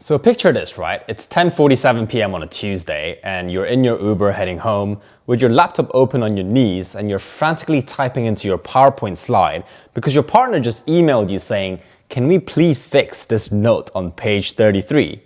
So picture this, right? It's 10:47 p.m. on a Tuesday and you're in your Uber heading home with your laptop open on your knees and you're frantically typing into your PowerPoint slide because your partner just emailed you saying, "Can we please fix this note on page 33?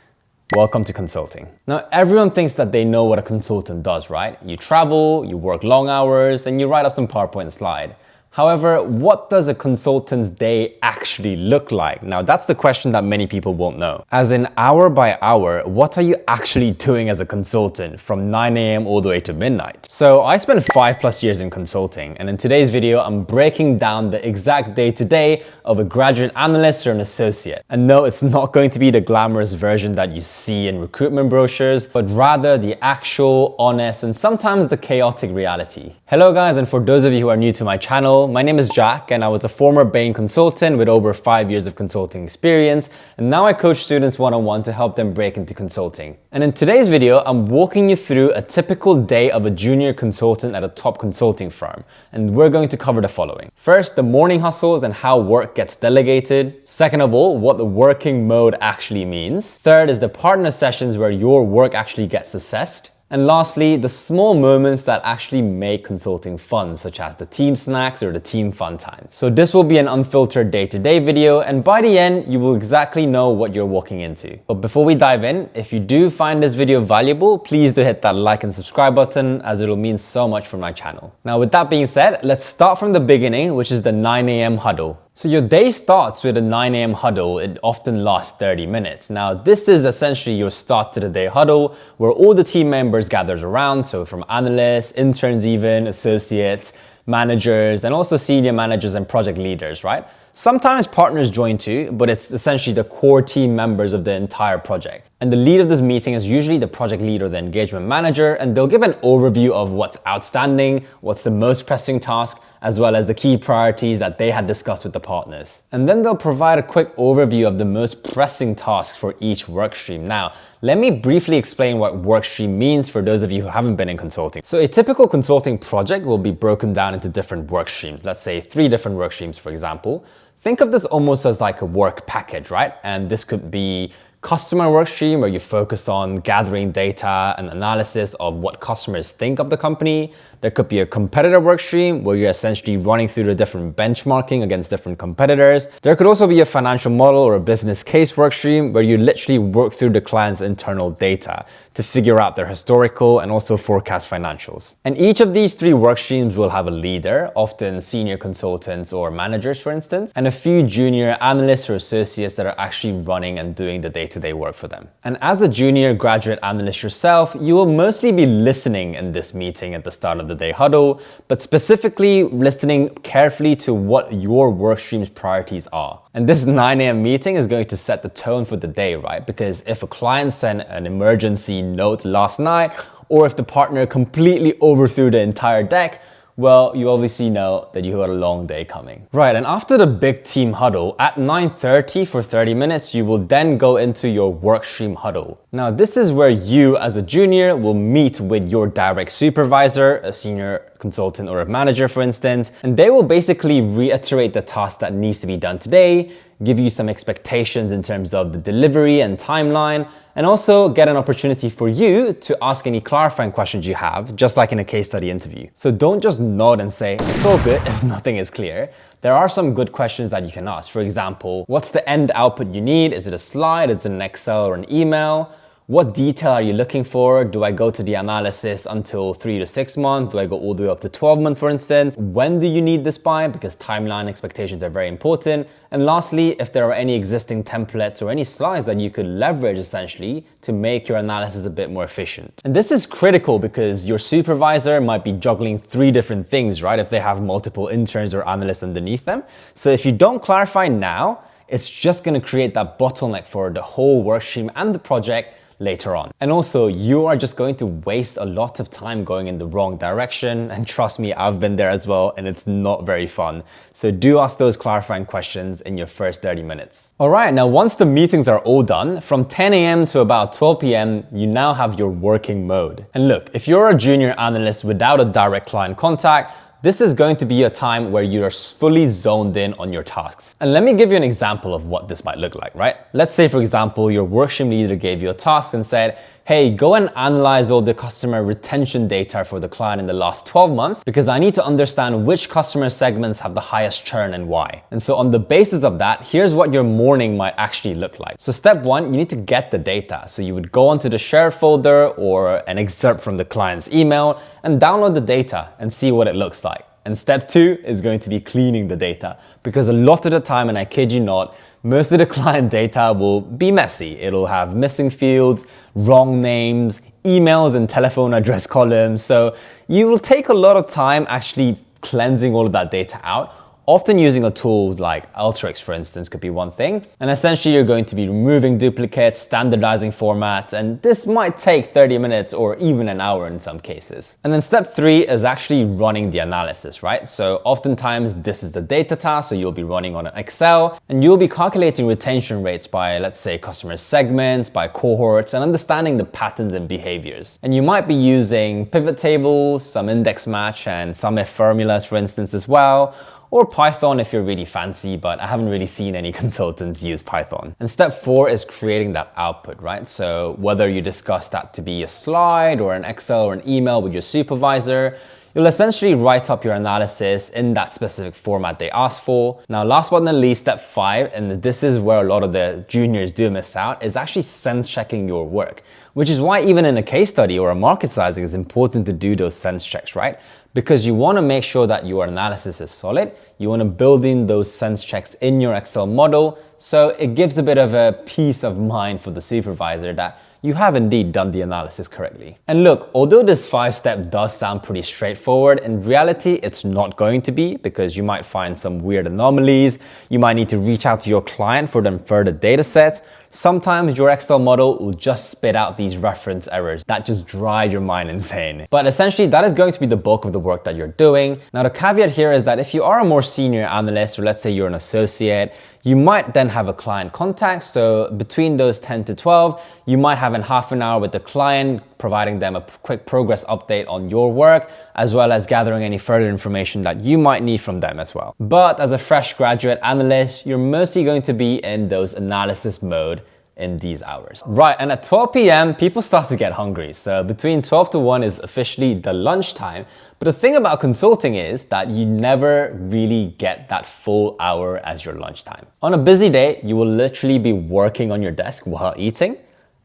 Welcome to consulting." Now, everyone thinks that they know what a consultant does, right? You travel, you work long hours, and you write up some PowerPoint slide. However, what does a consultant's day actually look like? Now, that's the question that many people won't know. As in, hour by hour, what are you actually doing as a consultant from 9 a.m. all the way to midnight? So I spent 5+ years in consulting, and in today's video, I'm breaking down the exact day-to-day of a graduate analyst or an associate. And no, it's not going to be the glamorous version that you see in recruitment brochures, but rather the actual, honest, and sometimes the chaotic reality. Hello guys, and for those of you who are new to my channel, my name is Jack and I was a former Bain consultant with over 5 years of consulting experience, and now I coach students one-on-one to help them break into consulting. And in today's video, I'm walking you through a typical day of a junior consultant at a top consulting firm, and we're going to cover the following. First, the morning hustles and how work gets delegated. Second of all, what the working mode actually means. Third is the partner sessions where your work actually gets assessed. And lastly, the small moments that actually make consulting fun, such as the team snacks or the team fun times. So this will be an unfiltered day-to-day video, and by the end, you will exactly know what you're walking into. But before we dive in, if you do find this video valuable, please do hit that like and subscribe button, as it'll mean so much for my channel. Now, with that being said, let's start from the beginning, which is the 9 a.m. huddle. So your day starts with a 9 a.m. huddle. It often lasts 30 minutes. Now, this is essentially your start to the day huddle where all the team members gathers around. So from analysts, interns even, associates, managers, and also senior managers and project leaders, right? Sometimes partners join too, but it's essentially the core team members of the entire project. And the lead of this meeting is usually the project lead or the engagement manager, and they'll give an overview of what's outstanding, what's the most pressing task, as well as the key priorities that they had discussed with the partners. And then they'll provide a quick overview of the most pressing tasks for each work stream. Now, let me briefly explain what work stream means for those of you who haven't been in consulting. So a typical consulting project will be broken down into different work streams. Let's say 3 different work streams, for example. Think of this almost as like a work package, right? And this could be customer work stream where you focus on gathering data and analysis of what customers think of the company. There could be a competitor work stream where you're essentially running through the different benchmarking against different competitors. There could also be a financial model or a business case work stream where you literally work through the client's internal data to figure out their historical and also forecast financials. And each of these 3 work streams will have a leader, often senior consultants or managers, for instance, and a few junior analysts or associates that are actually running and doing the day-to-day work for them. And as a junior graduate analyst yourself, you will mostly be listening in this meeting at the start of the day huddle, but specifically listening carefully to what your work stream's priorities are. And this 9 a.m. meeting is going to set the tone for the day, right? Because if a client sent an emergency note last night, or if the partner completely overthrew the entire deck, well, you obviously know that you had a long day coming. Right, and after the big team huddle, at 9:30 for 30 minutes, you will then go into your workstream huddle. Now, this is where you as a junior will meet with your direct supervisor, a senior consultant or a manager, for instance, and they will basically reiterate the task that needs to be done today, give you some expectations in terms of the delivery and timeline, and also get an opportunity for you to ask any clarifying questions you have, just like in a case study interview. So don't just nod and say, "It's all good," if nothing is clear. There are some good questions that you can ask. For example, what's the end output you need? Is it a slide? Is it an Excel or an email? What detail are you looking for? Do I go to the analysis until 3 to 6 months? Do I go all the way up to 12 months, for instance? When do you need this by? Because timeline expectations are very important. And lastly, if there are any existing templates or any slides that you could leverage essentially to make your analysis a bit more efficient. And this is critical because your supervisor might be juggling 3 different things, right? If they have multiple interns or analysts underneath them. So if you don't clarify now, it's just going to create that bottleneck for the whole workstream and the project later on. And also, you are just going to waste a lot of time going in the wrong direction. And trust me, I've been there as well, and it's not very fun. So do ask those clarifying questions in your first 30 minutes. All right, now once the meetings are all done, from 10 a.m. to about 12 p.m., you now have your working mode. And look, if you're a junior analyst without a direct client contact, this is going to be a time where you're fully zoned in on your tasks. And let me give you an example of what this might look like, right? Let's say, for example, your workstream leader gave you a task and said, hey, go and analyze all the customer retention data for the client in the last 12 months because I need to understand which customer segments have the highest churn and why. And so on the basis of that, here's what your morning might actually look like. So step one, you need to get the data. So you would go onto the share folder or an excerpt from the client's email and download the data and see what it looks like. And step two is going to be cleaning the data because a lot of the time, and I kid you not, most of the client data will be messy. It'll have missing fields, wrong names, emails and telephone address columns. So you will take a lot of time actually cleansing all of that data out. Often using a tool like Alteryx, for instance, could be one thing. And essentially you're going to be removing duplicates, standardizing formats, and this might take 30 minutes or even an hour in some cases. And then step three is actually running the analysis, right? So oftentimes this is the data task, so you'll be running on an Excel, and you'll be calculating retention rates by, let's say, customer segments, by cohorts, and understanding the patterns and behaviors. And you might be using pivot tables, some index match, and some if formulas, for instance, as well, or Python if you're really fancy, but I haven't really seen any consultants use Python. And step four is creating that output, right? So whether you discuss that to be a slide or an Excel or an email with your supervisor, you'll essentially write up your analysis in that specific format they asked for. Now, last but not least, step five, and this is where a lot of the juniors do miss out, is actually sense checking your work, which is why even in a case study or a market sizing, it's important to do those sense checks, right? Because you want to make sure that your analysis is solid. You want to build in those sense checks in your Excel model, so it gives a bit of a peace of mind for the supervisor that you have indeed done the analysis correctly. And look, although this 5-step does sound pretty straightforward, in reality, it's not going to be, because you might find some weird anomalies. You might need to reach out to your client for them further data sets. Sometimes your Excel model will just spit out these reference errors that just drive your mind insane. But essentially, that is going to be the bulk of the work that you're doing. Now, the caveat here is that if you are a more senior analyst, or let's say you're an associate, you might then have a client contact. So between those 10 to 12, you might have in half an hour with the client, providing them a quick progress update on your work, as well as gathering any further information that you might need from them as well. But as a fresh graduate analyst, you're mostly going to be in those analysis mode in these hours. Right, and at 12 p.m., people start to get hungry. So between 12 to 1 is officially the lunchtime. But the thing about consulting is that you never really get that full hour as your lunchtime. On a busy day, you will literally be working on your desk while eating.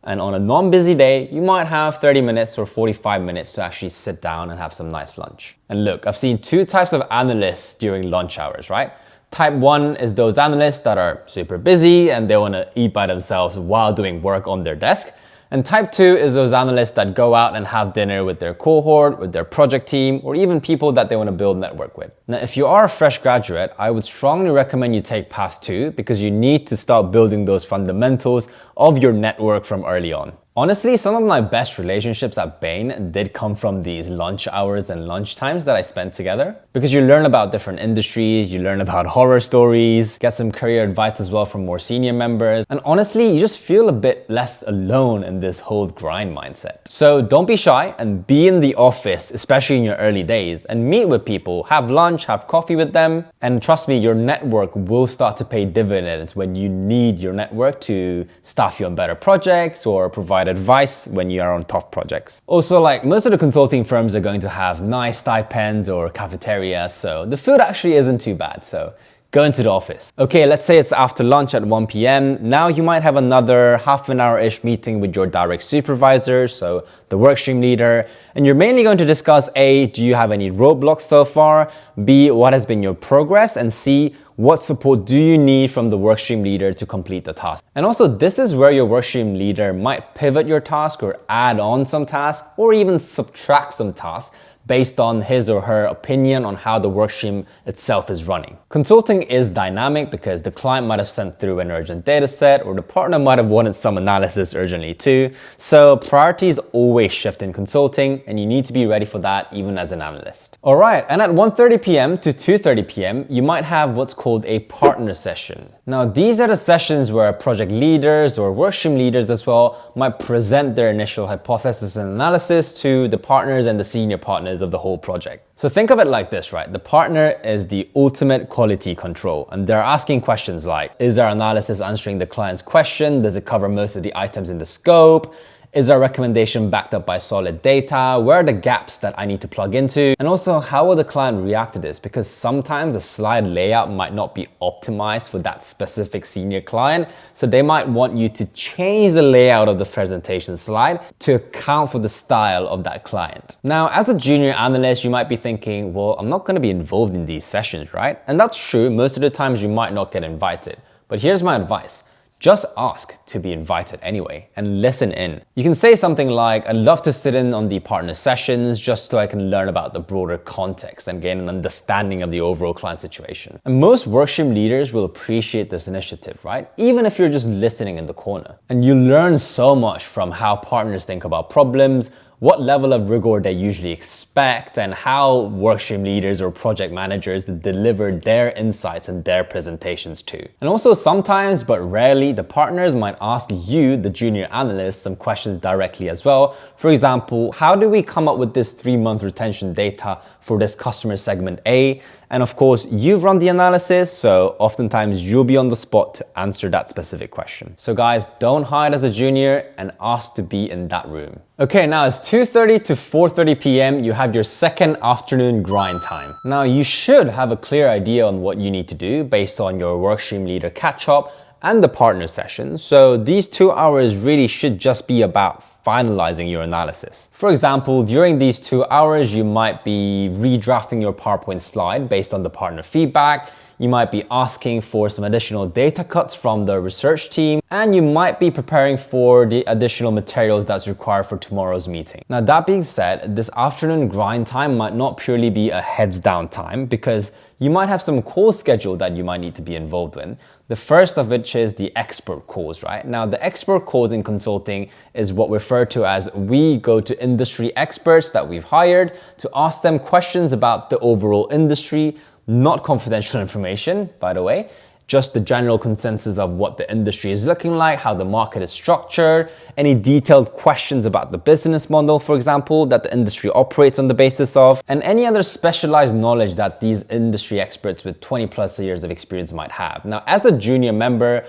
And on a non-busy day, you might have 30 minutes or 45 minutes to actually sit down and have some nice lunch. And look, I've seen two types of analysts during lunch hours, right? Type 1 is those analysts that are super busy and they want to eat by themselves while doing work on their desk. And type 2 is those analysts that go out and have dinner with their cohort, with their project team, or even people that they want to build network with. Now, if you are a fresh graduate, I would strongly recommend you take path 2 because you need to start building those fundamentals of your network from early on. Honestly, some of my best relationships at Bain did come from these lunch hours and lunch times that I spent together, because you learn about different industries, you learn about horror stories, get some career advice as well from more senior members, and honestly, you just feel a bit less alone in this whole grind mindset. So don't be shy and be in the office, especially in your early days, and meet with people, have lunch, have coffee with them, and trust me, your network will start to pay dividends when you need your network to staff you on better projects or provide advice when you are on tough projects. Also, like most of the consulting firms are going to have nice stipends or cafeterias, so the food actually isn't too bad. So go into the office. Okay, let's say it's after lunch at 1 p.m. Now you might have another half an hour-ish meeting with your direct supervisor, so the workstream leader, and you're mainly going to discuss A, do you have any roadblocks so far? B, what has been your progress? And C, what support do you need from the workstream leader to complete the task? And also, this is where your workstream leader might pivot your task or add on some tasks or even subtract some tasks based on his or her opinion on how the workstream itself is running. Consulting is dynamic because the client might have sent through an urgent data set or the partner might have wanted some analysis urgently too. So priorities always shift in consulting and you need to be ready for that even as an analyst. All right, and at 1:30 p.m. to 2:30 p.m., you might have what's called a partner session. Now, these are the sessions where project leaders or workstream leaders as well might present their initial hypothesis and analysis to the partners and the senior partners partners of the whole project. So think of it like this, right? The partner is the ultimate quality control, and they're asking questions like, is our analysis answering the client's question? Does it cover most of the items in the scope? Is our recommendation backed up by solid data? Where are the gaps that I need to plug into? And also, how will the client react to this? Because sometimes the slide layout might not be optimized for that specific senior client. So they might want you to change the layout of the presentation slide to account for the style of that client. Now, as a junior analyst, you might be thinking, well, I'm not going to be involved in these sessions, right? And that's true. Most of the times you might not get invited. But here's my advice. Just ask to be invited anyway and listen in. You can say something like, I'd love to sit in on the partner sessions just so I can learn about the broader context and gain an understanding of the overall client situation. And most workstream leaders will appreciate this initiative, right? Even if you're just listening in the corner. And you learn so much from how partners think about problems, what level of rigor they usually expect, and how workstream leaders or project managers deliver their insights and their presentations too. And also sometimes, but rarely, the partners might ask you, the junior analyst, some questions directly as well. For example, how do we come up with this 3-month retention data for this customer segment A? And of course, you've run the analysis, so oftentimes you'll be on the spot to answer that specific question. So guys, don't hide as a junior and ask to be in that room. Okay, now it's 2:30 to 4:30 p.m. You have your second afternoon grind time. Now you should have a clear idea on what you need to do based on your workstream leader catch-up and the partner session. So these 2 hours really should just be about finalizing your analysis. For example, during these 2 hours, you might be redrafting your PowerPoint slide based on the partner feedback. You might be asking for some additional data cuts from the research team, and you might be preparing for the additional materials that's required for tomorrow's meeting. Now, that being said, this afternoon grind time might not purely be a heads down time because you might have some calls scheduled that you might need to be involved in. The first of which is the expert calls, right? Now, the expert calls in consulting is what we refer to as we go to industry experts that we've hired to ask them questions about the overall industry, not confidential information, by the way, just the general consensus of what the industry is looking like, how the market is structured, any detailed questions about the business model, for example, that the industry operates on the basis of, and any other specialized knowledge that these industry experts with 20+ years of experience might have. Now, as a junior member,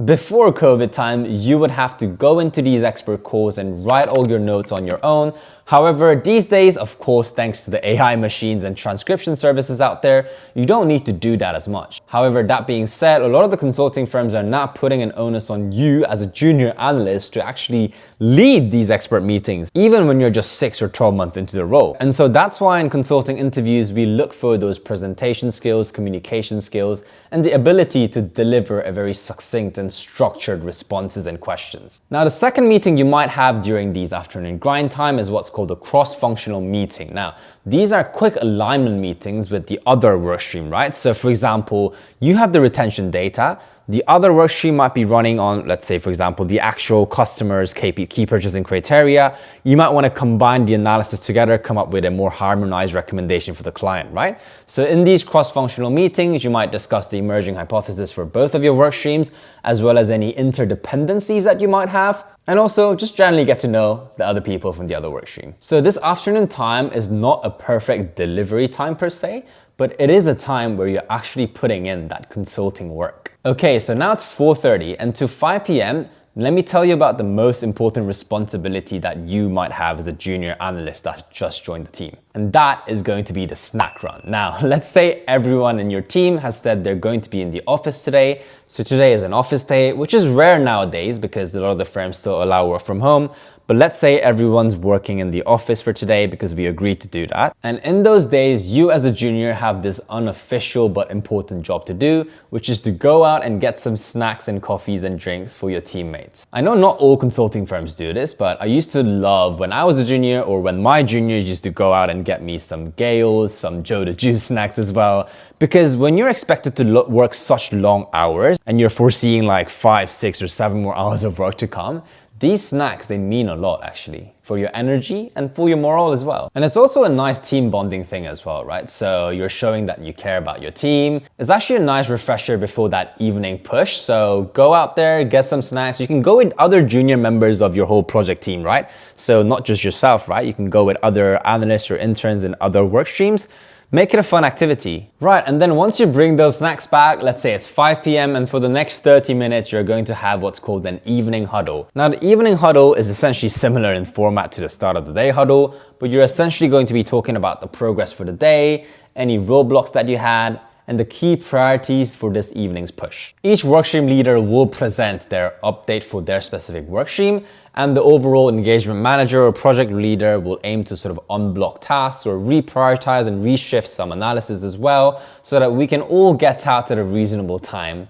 before COVID time, you would have to go into these expert calls and write all your notes on your own. However, these days, of course, thanks to the AI machines and transcription services out there, you don't need to do that as much. However, that being said, a lot of the consulting firms are now putting an onus on you as a junior analyst to actually lead these expert meetings, even when you're just 6 or 12 months into the role. And so that's why in consulting interviews, we look for those presentation skills, communication skills, and the ability to deliver a very succinct and structured responses and questions. Now, the second meeting you might have during these afternoon grind time is what's called a cross-functional meeting. Now, these are quick alignment meetings with the other workstream, right? So for example, you have the retention data, the other workstream might be running on, let's say, for example, the actual customer's key purchasing criteria. You might want to combine the analysis together, come up with a more harmonized recommendation for the client, right? So in these cross-functional meetings, you might discuss the emerging hypothesis for both of your workstreams, as well as any interdependencies that you might have. And also just generally get to know the other people from the other workstream. So this afternoon time is not a perfect delivery time per se, but it is a time where you're actually putting in that consulting work. Okay, so now it's 4:30 and to 5 p.m., let me tell you about the most important responsibility that you might have as a junior analyst that just joined the team. And that is going to be the snack run. Now, let's say everyone in your team has said they're going to be in the office today. So today is an office day, which is rare nowadays because a lot of the firms still allow work from home. But let's say everyone's working in the office for today because we agreed to do that. And in those days, you as a junior have this unofficial but important job to do, which is to go out and get some snacks and coffees and drinks for your teammates. I know not all consulting firms do this, but I used to love when I was a junior or when my juniors used to go out and get me some Gales, some Joe the Juice snacks as well. Because when you're expected to work such long hours and you're foreseeing like 5, 6, or 7 more hours of work to come, These snacks, they mean a lot actually, for your energy and for your morale as well. And it's also a nice team bonding thing as well, right? So you're showing that you care about your team. It's actually a nice refresher before that evening push. So go out there, get some snacks. You can go with other junior members of your whole project team, right? So not just yourself, right? You can go with other analysts or interns in other work streams. Make it a fun activity. Right, and then once you bring those snacks back, let's say it's 5 p.m. and for the next 30 minutes, you're going to have what's called an evening huddle. Now, the evening huddle is essentially similar in format to the start of the day huddle, but you're essentially going to be talking about the progress for the day, any roadblocks that you had, and the key priorities for this evening's push. Each workstream leader will present their update for their specific workstream, and the overall engagement manager or project leader will aim to sort of unblock tasks or reprioritize and reshift some analysis as well, so that we can all get out at a reasonable time,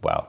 well,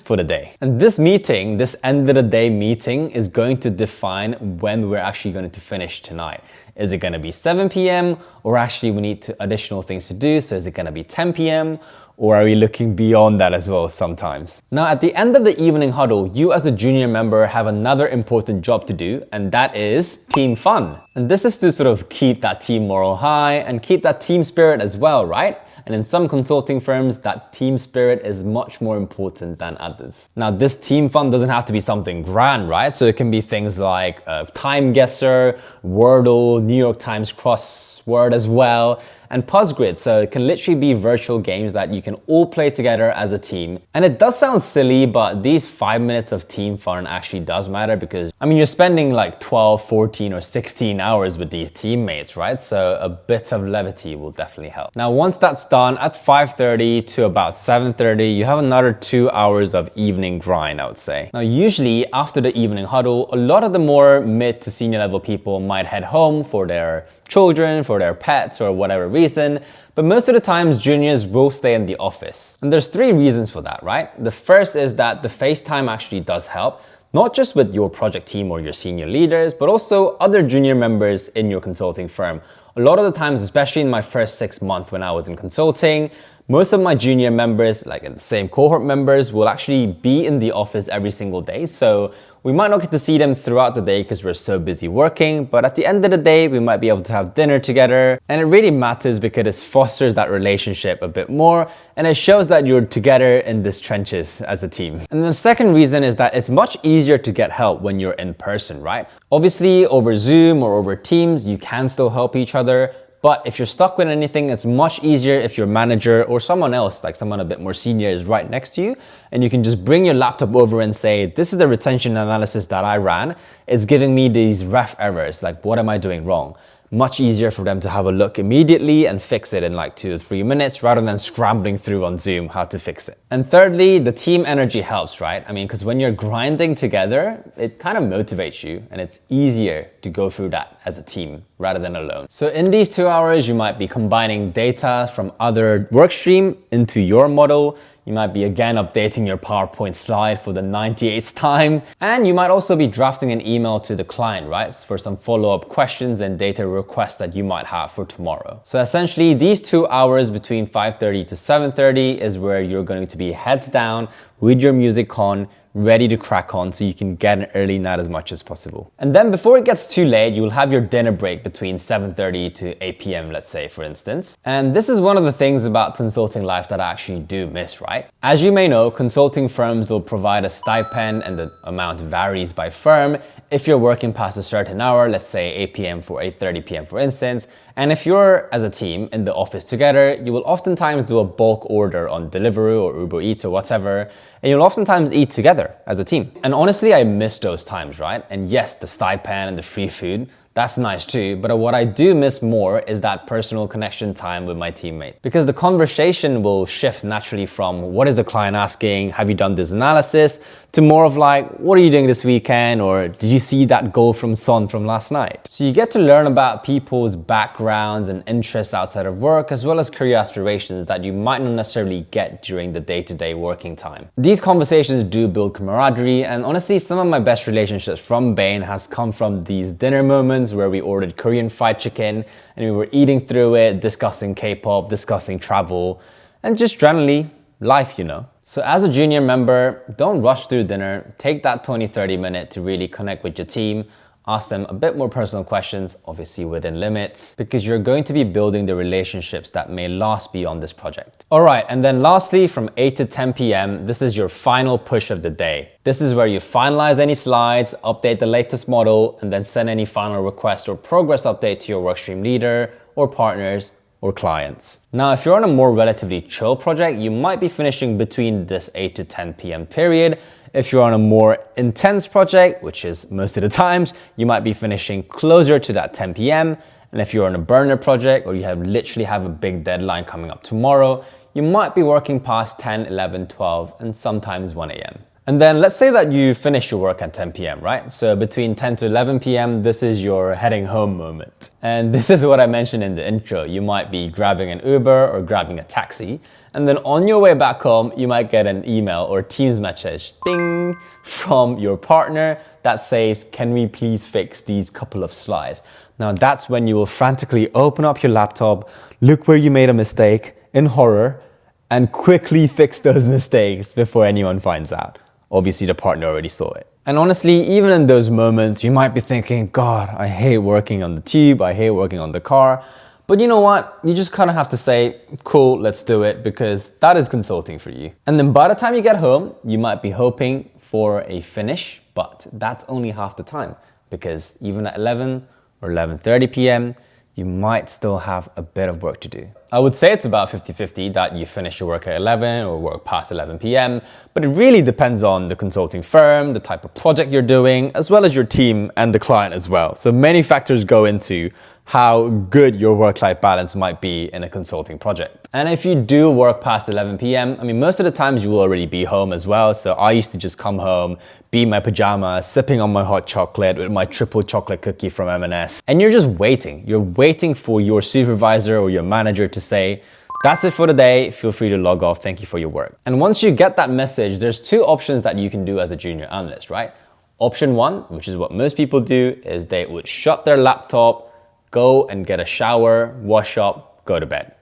for the day. And this meeting, this end of the day meeting, is going to define when we're actually going to finish tonight. Is it going to be 7 p.m. or actually we need additional things to do? So is it going to be 10 p.m. or are we looking beyond that as well sometimes? Now, at the end of the evening huddle, you as a junior member have another important job to do, and that is team fun. And this is to sort of keep that team morale high and keep that team spirit as well, right? And in some consulting firms, that team spirit is much more important than others. Now, this team fun doesn't have to be something grand, right? So it can be things like Time Guesser, Wordle, New York Times crossword as well, and PuzzGrid. So it can literally be virtual games that you can all play together as a team. And it does sound silly, but these 5 minutes of team fun actually does matter because, I mean, you're spending like 12, 14, or 16 hours with these teammates, right? So a bit of levity will definitely help. Now, once that's done at 5:30 to about 7:30, you have another 2 hours of evening grind, I would say. Now, usually after the evening huddle, a lot of the more mid to senior level people might head home for their children, for their pets, or whatever reason, but most of the times juniors will stay in the office. And there's 3 reasons for that, right? The first is that the face time actually does help, not just with your project team or your senior leaders, but also other junior members in your consulting firm. A lot of the times, especially in my first 6 months when I was in consulting, most of my junior members, like the same cohort members, will actually be in the office every single day. So we might not get to see them throughout the day because we're so busy working, but at the end of the day, we might be able to have dinner together. And it really matters because it fosters that relationship a bit more, and it shows that you're together in these trenches as a team. And the second reason is that it's much easier to get help when you're in person, right? Obviously, over Zoom or over Teams, you can still help each other. But if you're stuck with anything, it's much easier if your manager or someone else, like someone a bit more senior, is right next to you, and you can just bring your laptop over and say, this is the retention analysis that I ran. It's giving me these ref errors, like what am I doing wrong? Much easier for them to have a look immediately and fix it in like 2 to 3 minutes rather than scrambling through on Zoom how to fix it. And thirdly, the team energy helps, right? I mean, because when you're grinding together, it kind of motivates you and it's easier to go through that as a team rather than alone. So in these 2 hours, you might be combining data from other workstream into your model. You might be again updating your PowerPoint slide for the 98th time. And you might also be drafting an email to the client, right? For some follow-up questions and data requests that you might have for tomorrow. So essentially these 2 hours between 5:30 to 7:30 is where you're going to be heads down with your music on, ready to crack on so you can get an early night as much as possible. And then before it gets too late, you'll have your dinner break between 7:30 to 8 p.m., let's say, for instance. And this is one of the things about consulting life that I actually do miss, right? As you may know, consulting firms will provide a stipend and the amount varies by firm if you're working past a certain hour, let's say 8 p.m. for 8:30 p.m., for instance. And if you're, as a team, in the office together, you will oftentimes do a bulk order on Deliveroo or Uber Eats or whatever, and you'll oftentimes eat together as a team. And honestly, I miss those times, right? And yes, the stipend and the free food, that's nice too, but what I do miss more is that personal connection time with my teammate. Because the conversation will shift naturally from what is the client asking, have you done this analysis, to more of like, what are you doing this weekend, or did you see that goal from Son from last night? So you get to learn about people's backgrounds and interests outside of work, as well as career aspirations that you might not necessarily get during the day-to-day working time. These conversations do build camaraderie, and honestly, some of my best relationships from Bain has come from these dinner moments where we ordered Korean fried chicken and we were eating through it, discussing K-pop, discussing travel, and just generally life, you know. So as a junior member, don't rush through dinner. Take that 20-30 minutes to really connect with your team. Ask them a bit more personal questions, obviously within limits, because you're going to be building the relationships that may last beyond this project. All right, and then lastly, from 8 to 10 p.m., this is your final push of the day. This is where you finalize any slides, update the latest model, and then send any final request or progress update to your workstream leader or partners or clients. Now, if you're on a more relatively chill project, you might be finishing between this 8 to 10 p.m. period. If you're on a more intense project, which is most of the times, you might be finishing closer to that 10 p.m. And if you're on a burner project or you literally have a big deadline coming up tomorrow, you might be working past 10, 11, 12, and sometimes 1 a.m. And then let's say that you finish your work at 10 p.m., right? So between 10 to 11 p.m., this is your heading home moment. And this is what I mentioned in the intro. You might be grabbing an Uber or grabbing a taxi. And then on your way back home, you might get an email or Teams message, ding, from your partner that says, can we please fix these couple of slides? Now that's when you will frantically open up your laptop, look where you made a mistake in horror, and quickly fix those mistakes before anyone finds out. Obviously, the partner already saw it. And honestly, even in those moments, you might be thinking, God, I hate working on the tube, I hate working on the car. But you know what? You just kind of have to say, cool, let's do it, because that is consulting for you. And then by the time you get home, you might be hoping for a finish, but that's only half the time, because even at 11 or 11:30 p.m., you might still have a bit of work to do. I would say it's about 50-50 that you finish your work at 11 or work past 11 p.m., but it really depends on the consulting firm, the type of project you're doing, as well as your team and the client as well. So many factors go into how good your work-life balance might be in a consulting project. And if you do work past 11 p.m., I mean, most of the times you will already be home as well. So I used to just come home, be in my pajamas, sipping on my hot chocolate with my triple chocolate cookie from M&S. And you're just waiting. You're waiting for your supervisor or your manager to say, that's it for the day, feel free to log off, thank you for your work. And once you get that message, there's two options that you can do as a junior analyst, right? Option one, which is what most people do, is they would shut their laptop, go and get a shower, wash up, go to bed.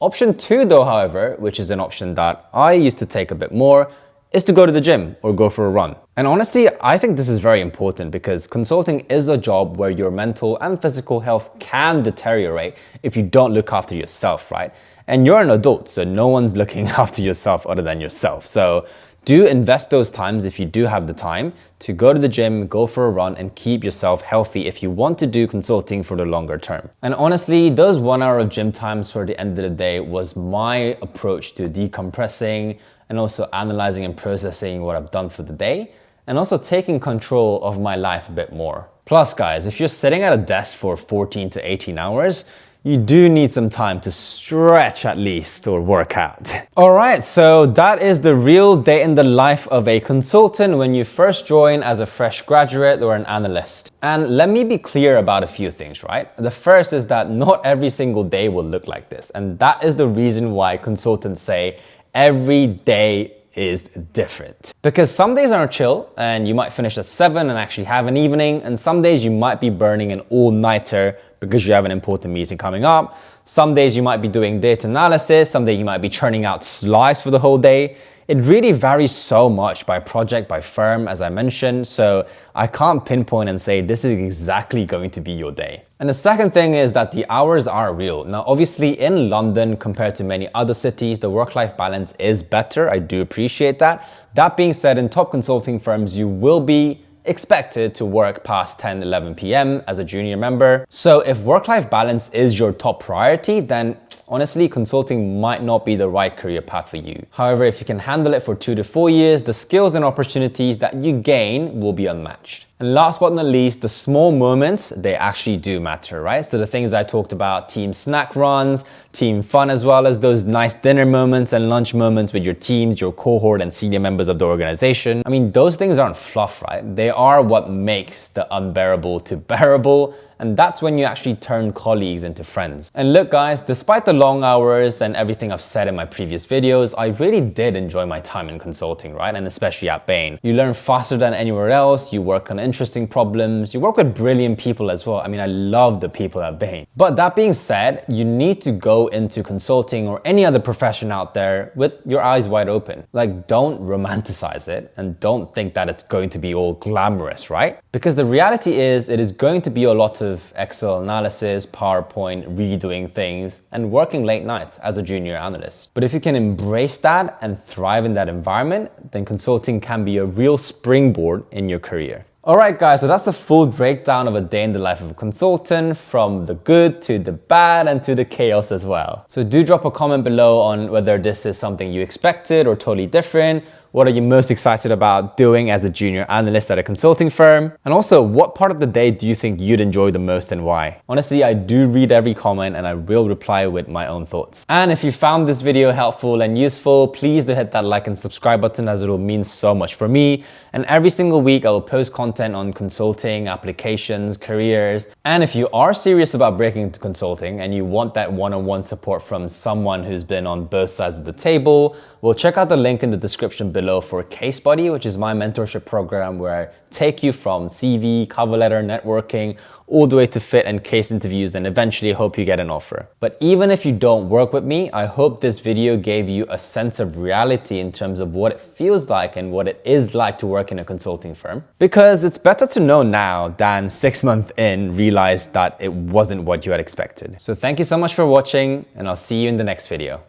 Option two though, however, which is an option that I used to take a bit more, is to go to the gym or go for a run. And honestly, I think this is very important because consulting is a job where your mental and physical health can deteriorate if you don't look after yourself, right? And you're an adult, so no one's looking after yourself other than yourself. So do invest those times if you do have the time to go to the gym, go for a run, and keep yourself healthy if you want to do consulting for the longer term. And honestly, those 1 hour of gym times for the end of the day was my approach to decompressing and also analyzing and processing what I've done for the day, and also taking control of my life a bit more. Plus, guys, if you're sitting at a desk for 14 to 18 hours, you do need some time to stretch at least or work out. All right, so that is the real day in the life of a consultant when you first join as a fresh graduate or an analyst. And let me be clear about a few things, right? The first is that not every single day will look like this. And that is the reason why consultants say every day is different. Because some days are chill and you might finish at 7 and actually have an evening, and some days you might be burning an all-nighter because you have an important meeting coming up. Some days you might be doing data analysis, some days you might be churning out slides for the whole day. It really varies so much by project, by firm, as I mentioned, so I can't pinpoint and say this is exactly going to be your day. And the second thing is that the hours are real. Now, obviously in London, compared to many other cities, the work-life balance is better. I do appreciate that. That being said, in top consulting firms, you will be expected to work past 10, 11 p.m. as a junior member. So if work-life balance is your top priority, then honestly, consulting might not be the right career path for you. However, if you can handle it for 2 to 4 years, the skills and opportunities that you gain will be unmatched. And last but not least, the small moments, they actually do matter, right? So the things I talked about, team snack runs, team fun, as well as those nice dinner moments and lunch moments with your teams, your cohort and senior members of the organization. I mean, those things aren't fluff, right? They are what makes the unbearable to bearable. And that's when you actually turn colleagues into friends. And look guys, despite the long hours and everything I've said in my previous videos, I really did enjoy my time in consulting, right? And especially at Bain. You learn faster than anywhere else, you work on interesting problems. You work with brilliant people as well. I mean, I love the people at Bain. But that being said, you need to go into consulting or any other profession out there with your eyes wide open. Like, don't romanticize it and don't think that it's going to be all glamorous, right? Because the reality is it is going to be a lot of Excel analysis, PowerPoint, redoing things, and working late nights as a junior analyst. But if you can embrace that and thrive in that environment, then consulting can be a real springboard in your career. Alright guys, so that's the full breakdown of a day in the life of a consultant, from the good to the bad and to the chaos as well. So do drop a comment below on whether this is something you expected or totally different. What are you most excited about doing as a junior analyst at a consulting firm? And also, what part of the day do you think you'd enjoy the most and why? Honestly, I do read every comment and I will reply with my own thoughts. And if you found this video helpful and useful, please do hit that like and subscribe button, as it will mean so much for me. And every single week, I will post content on consulting, applications, careers. And if you are serious about breaking into consulting and you want that one-on-one support from someone who's been on both sides of the table, well, check out the link in the description below for Case Study, which is my mentorship program where I take you from CV, cover letter, networking, all the way to fit and case interviews, and eventually hope you get an offer. But even if you don't work with me, I hope this video gave you a sense of reality in terms of what it feels like and what it is like to work in a consulting firm. Because it's better to know now than 6 months in realize that it wasn't what you had expected. So thank you so much for watching, and I'll see you in the next video.